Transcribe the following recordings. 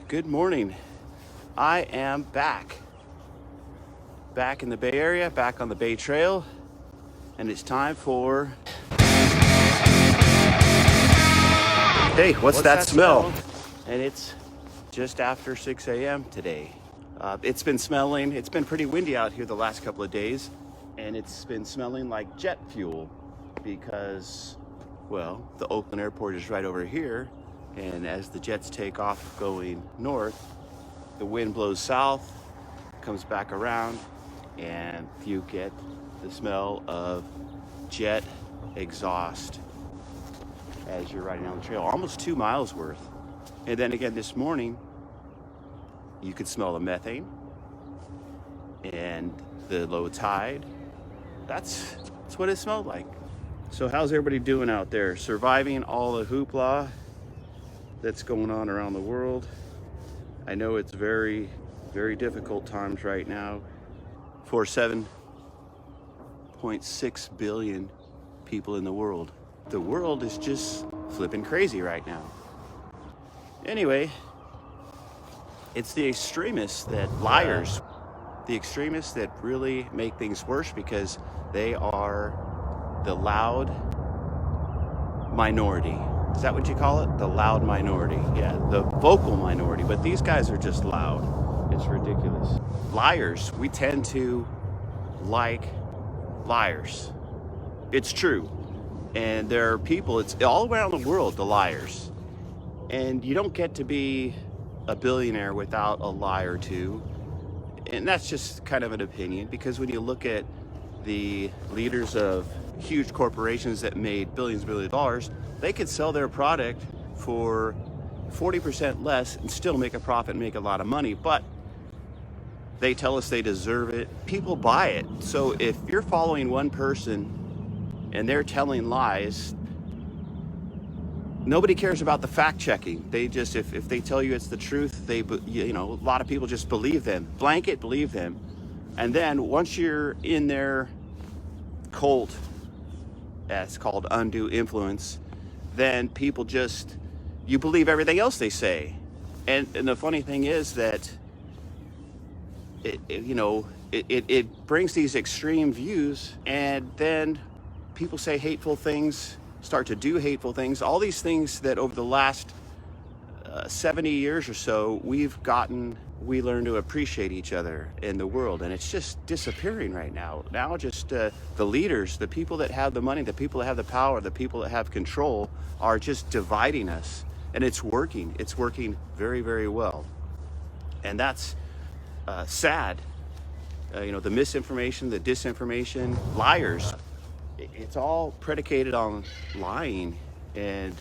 Good morning. I am back in the Bay Area, back on the Bay Trail, and it's time for... Hey, what's that smell? And it's just after 6 a.m. today. It's been smelling, it's been pretty windy out here the last couple of days, and it's been smelling like jet fuel because, well, the Oakland airport is right over here, and as the jets take off going north, the wind blows south, comes back around, and you get the smell of jet exhaust as you're riding down the trail, almost 2 miles worth. And then again this morning, you could smell the methane and the low tide. That's what it smelled like. So how's everybody doing out there? Surviving all the hoopla that's going on around the world. I know it's very, very difficult times right now for 7.6 billion people in the world. The world is just flipping crazy right now. Anyway, it's the extremists that liars, the extremists that really make things worse because they are the loud minority. Is that what you call it? The loud minority. Yeah, the vocal minority. But these guys are just loud. It's ridiculous. Liars, we tend to like liars. It's true. And there are people, it's all around the world, the liars. And you don't get to be a billionaire without a lie or two. And that's just kind of an opinion, because when you look at the leaders of huge corporations that made billions of dollars, they could sell their product for 40% less and still make a profit and make a lot of money. But they tell us they deserve it. People buy it. So if you're following one person and they're telling lies, nobody cares about the fact checking. They just, if they tell you it's the truth, a lot of people just believe them, blanket believe them. And then once you're in their cult, that's called undue influence, then people just, you believe everything else they say. And the funny thing is that it brings these extreme views, and then people say hateful things, start to do hateful things, all these things that over the last 70 years or so, we learn to appreciate each other in the world, and it's just disappearing right now. Now just the leaders, the people that have the money, the people that have the power, the people that have control are just dividing us, and it's working. It's working very, very well. And that's sad. The misinformation, the disinformation, liars. It's all predicated on lying, and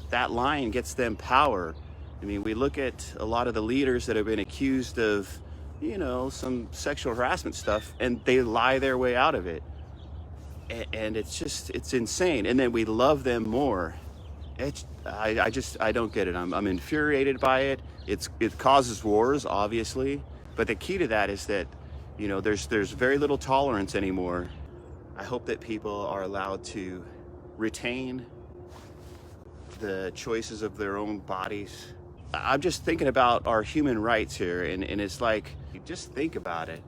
that lying gets them power. I mean, we look at a lot of the leaders that have been accused of, some sexual harassment stuff, and they lie their way out of it. And it's insane. And then we love them more. I don't get it. I'm infuriated by it. It causes wars, obviously. But the key to that is that, there's very little tolerance anymore. I hope that people are allowed to retain the choices of their own bodies. I'm just thinking about our human rights here, and it's like, just think about it.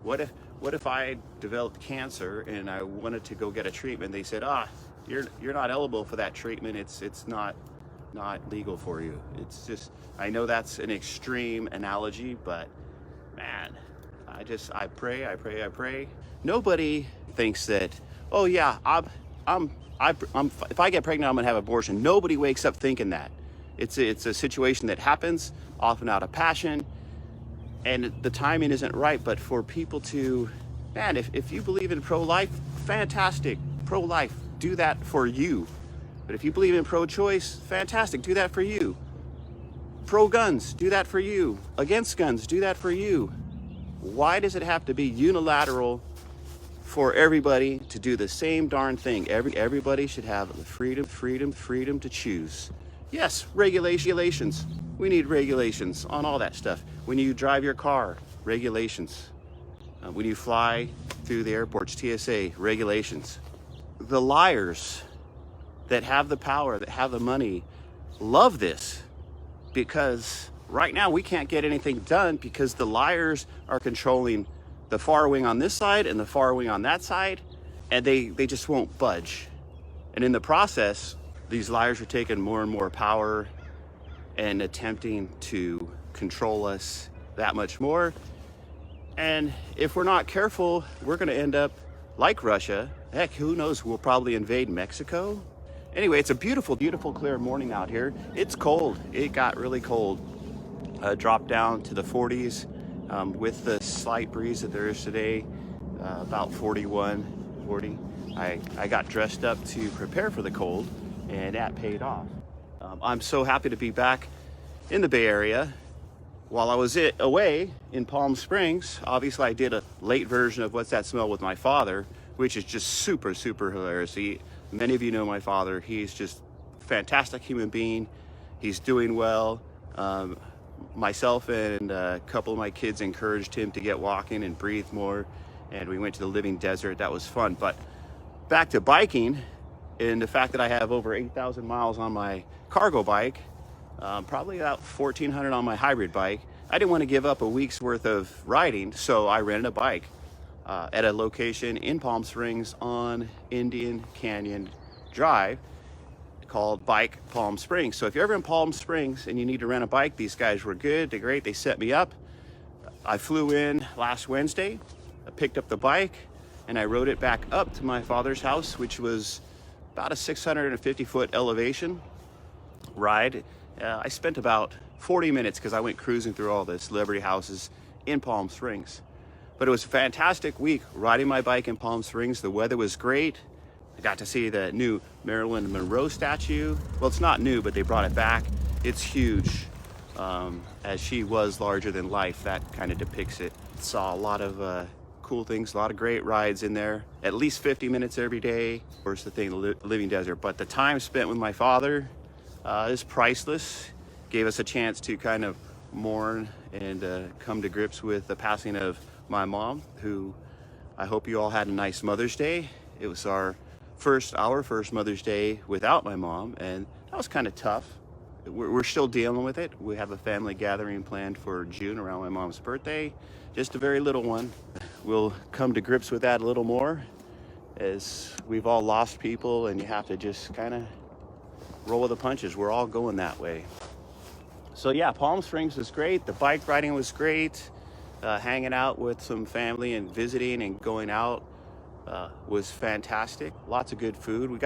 What if I developed cancer and I wanted to go get a treatment? They said, you're not eligible for that treatment. It's not legal for you. It's just, I know that's an extreme analogy, but man, I pray. Nobody thinks that, oh yeah, if I get pregnant, I'm gonna have an abortion. Nobody wakes up thinking that. It's a situation that happens, often out of passion, and the timing isn't right. But for people to, man, if you believe in pro-life, fantastic, pro-life, do that for you. But if you believe in pro-choice, fantastic, do that for you. Pro-guns, do that for you. Against guns, do that for you. Why does it have to be unilateral for everybody to do the same darn thing? Everybody should have the freedom to choose. Yes, regulations. We need regulations on all that stuff. When you drive your car, regulations. When you fly through the airports, TSA, regulations. The liars that have the power, that have the money, love this because right now we can't get anything done because the liars are controlling the far wing on this side and the far wing on that side, and they just won't budge. And in the process, these liars are taking more and more power and attempting to control us that much more. And if we're not careful, we're going to end up like Russia. Heck, who knows? We'll probably invade Mexico. Anyway, it's a beautiful, beautiful, clear morning out here. It's cold. It got really cold. Dropped down to the 40s with the slight breeze that there is today, about 41, 40. I got dressed up to prepare for the cold, and that paid off. I'm so happy to be back in the Bay Area. While I was away in Palm Springs, obviously I did a late version of What's That Smell with my father, which is just super, super hilarious. Many of you know my father. He's just a fantastic human being. He's doing well. Myself and a couple of my kids encouraged him to get walking and breathe more, and we went to the living desert. That was fun. But back to biking, and the fact that I have over 8,000 miles on my cargo bike, probably about 1,400 on my hybrid bike. I didn't want to give up a week's worth of riding, so I rented a bike at a location in Palm Springs on Indian Canyon Drive called Bike Palm Springs. So if you're ever in Palm Springs and you need to rent a bike, these guys were good. They're great. They set me up. I flew in last Wednesday. I picked up the bike and I rode it back up to my father's house, which was about a 650-foot elevation ride. I spent about 40 minutes because I went cruising through all the celebrity houses in Palm Springs. But it was a fantastic week riding my bike in Palm Springs. The weather was great. I got to see the new Marilyn Monroe statue. Well, it's not new, but they brought it back. It's huge. As she was larger than life, that kind of depicts it. Saw a lot of cool things, a lot of great rides in there. At least 50 minutes every day. Of course, the thing, the living desert. But the time spent with my father is priceless. Gave us a chance to kind of mourn and come to grips with the passing of my mom, who I hope you all had a nice Mother's Day. It was our first Mother's Day without my mom, and that was kind of tough. We're still dealing with it. We have a family gathering planned for June around my mom's birthday, just a very little one. We'll come to grips with that a little more, as we've all lost people and you have to just kind of roll with the punches. We're all going that way. So yeah, Palm Springs was great. The bike riding was great. Hanging out with some family and visiting and going out was fantastic. Lots of good food.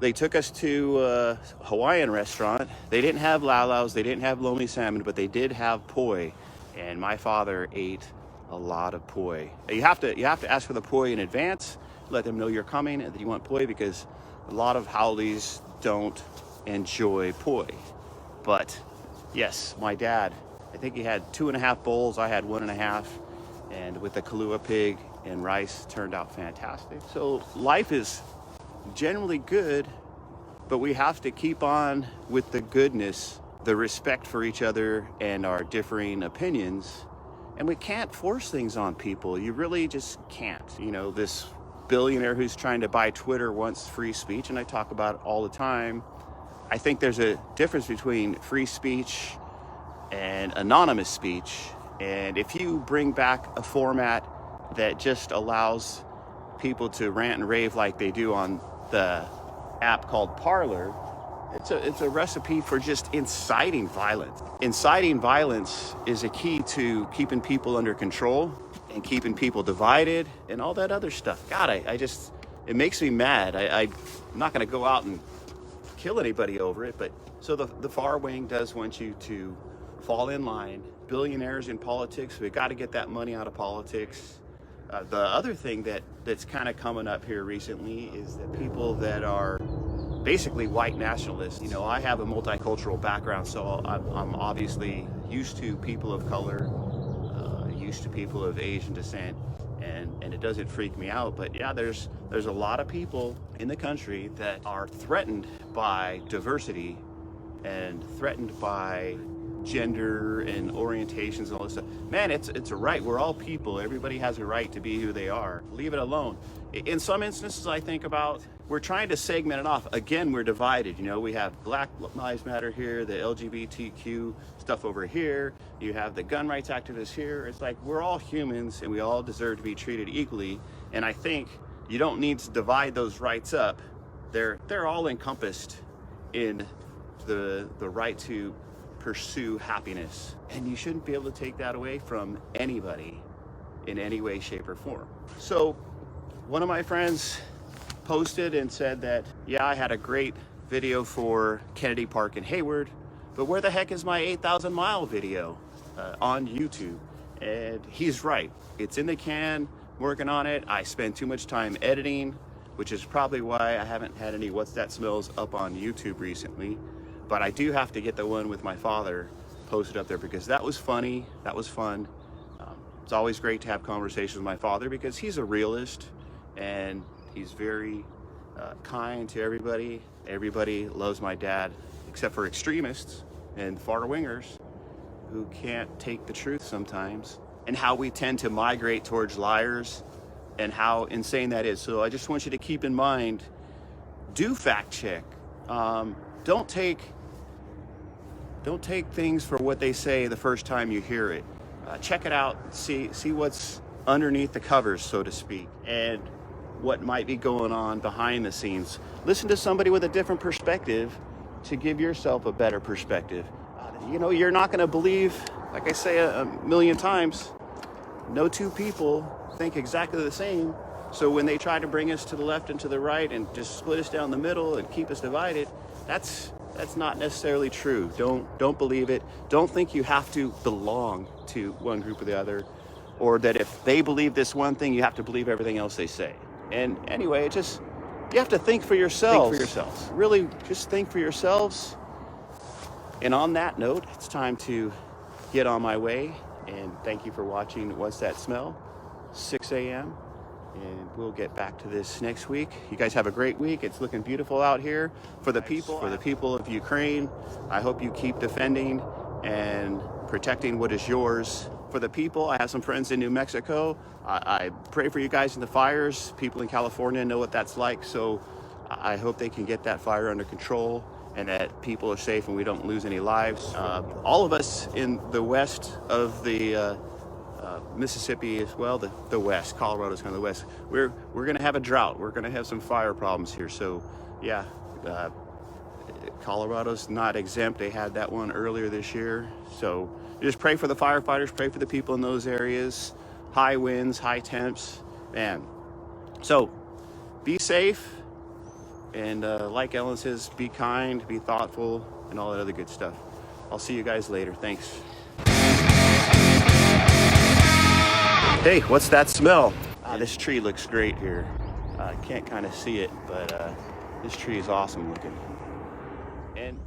They took us to a Hawaiian restaurant. They didn't have laulaus, they didn't have lomi salmon, but they did have poi. And my father ate a lot of poi. You have to ask for the poi in advance, let them know you're coming and that you want poi, because a lot of haoles don't enjoy poi. But yes, my dad, I think he had 2.5 bowls. I had 1.5, and with the Kahlua pig and rice, turned out fantastic. So life is generally good, but we have to keep on with the goodness, the respect for each other and our differing opinions. And we can't force things on people. You really just can't. You know, this billionaire who's trying to buy Twitter wants free speech, and I talk about it all the time. I think there's a difference between free speech and anonymous speech. And if you bring back a format that just allows people to rant and rave like they do on the app called Parler, it's a recipe for just inciting violence. Inciting violence is a key to keeping people under control and keeping people divided and all that other stuff. God, it makes me mad. I'm not going to go out and kill anybody over it, but so the far wing does want you to fall in line. Billionaires in politics, we got to get that money out of politics. The other thing that's kind of coming up here recently is that people that are basically white nationalists. You know, I have a multicultural background, so I'm obviously used to people of color, used to people of Asian descent, and it doesn't freak me out. But yeah, there's a lot of people in the country that are threatened by diversity and threatened by gender and orientations and all this stuff. Man, it's a right. We're all people. Everybody has a right to be who they are. Leave it alone. In some instances, I think about we're trying to segment it off. Again, we're divided. You know, we have Black Lives Matter here, the LGBTQ stuff over here. You have the gun rights activists here. It's like we're all humans and we all deserve to be treated equally. And I think you don't need to divide those rights up. They're all encompassed in the right to pursue happiness. And you shouldn't be able to take that away from anybody in any way, shape, or form. So one of my friends posted and said that, yeah, I had a great video for Kennedy Park in Hayward, but where the heck is my 8,000 mile video on YouTube? And he's right. It's in the can, working on it. I spend too much time editing, which is probably why I haven't had any What's That Smells up on YouTube recently. But I do have to get the one with my father posted up there because that was funny, that was fun. It's always great to have conversations with my father because he's a realist and he's very kind to everybody. Everybody loves my dad, except for extremists and far-wingers who can't take the truth sometimes, and how we tend to migrate towards liars and how insane that is. So I just want you to keep in mind, do fact check. Don't take things for what they say the first time you hear it. Check it out, see what's underneath the covers, so to speak, and what might be going on behind the scenes. Listen to somebody with a different perspective to give yourself a better perspective. You know, you're not going to believe, like I say a million times, no two people think exactly the same. So when they try to bring us to the left and to the right and just split us down the middle and keep us divided, that's not necessarily true. Don't believe it. Don't think you have to belong to one group or the other, or that if they believe this one thing, you have to believe everything else they say. And anyway, you have to think for yourselves. Think for yourselves. Really, just think for yourselves. And on that note, it's time to get on my way. And thank you for watching What's That Smell? 6 a.m. And we'll get back to this next week. You guys have a great week. It's looking beautiful out here. For the people of Ukraine, I hope you keep defending and protecting what is yours. For the people, I have some friends in New Mexico. I pray for you guys in the fires. People in California know what that's like. So I hope they can get that fire under control and that people are safe and we don't lose any lives. All of us in the west of the Mississippi as well, the west, Colorado's kind of the west. We're gonna have a drought. We're gonna have some fire problems here. So yeah, Colorado's not exempt. They had that one earlier this year. So just pray for the firefighters, pray for the people in those areas. High winds, high temps, man. So be safe. And like Ellen says, be kind, be thoughtful, and all that other good stuff. I'll see you guys later. Thanks. Hey, what's that smell? This tree looks great here. I can't kind of see it, but this tree is awesome looking. And